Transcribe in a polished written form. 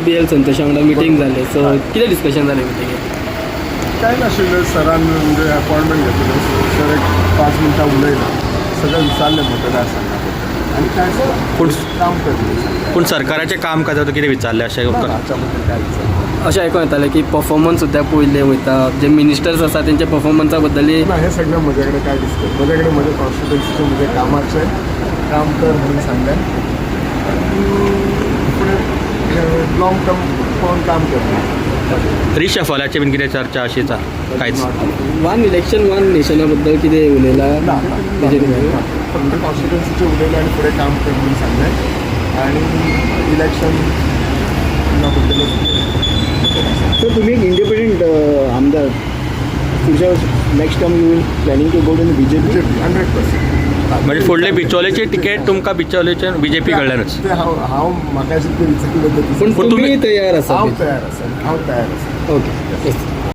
BL संतोशा वांगडा meeting जाले so कितें डिस्कशन जालें मिटींगेक काय नाशिल्लें सरान म्हणजे अपॉइंटमेंट घेतलें सर एक 5 मिनटां उलयला सगळें विचारलें मतदारसंघा बद्दल आनी काय पूण काम करतलें पूण सरकाराचें काम काजात कितें विचारलें अशें हाच्या बद्दल काय विचारलें अशें आयकूं येतालें की परफॉर्मन्स सुद्दां पयले वयता जे मिनिस्टर्स आसा तेंच्या परफॉर्मन्सा बद्दलय ना हे सगळं म्हजे कडेन काय दिसतं म्हजे कडेन म्हज्या कॉन्स्टिट्युन्सीचे म्हजे कामाचें काम कर म्हणून सांगलें फुडें लॉंग टर्म पळोवन काम करता रिशफलाचे बीन कितें चर्चा अशी कांयच वन इलेक्शन वन नेशना बद्दल कितें उलयलां ना तेजेर फक्त कॉन्स्टिट्युन्सीचे उलयलें आनी फुडें काम कर म्हणून सांगलें आनी इलेक्शन बद्दलच सर तुम्ही एक इंडिपेंडंट आमदार पुढच्या next term you planning to go to BJP 100%. म्हणजे फुडले बिचोलेची तिकेट तुमकां बिचोलेचे BJP कडल्यानच ते हांव म्हाका अशें कितें विचारलें पूण तुमी तयार आसा हांव तयार आसा ओके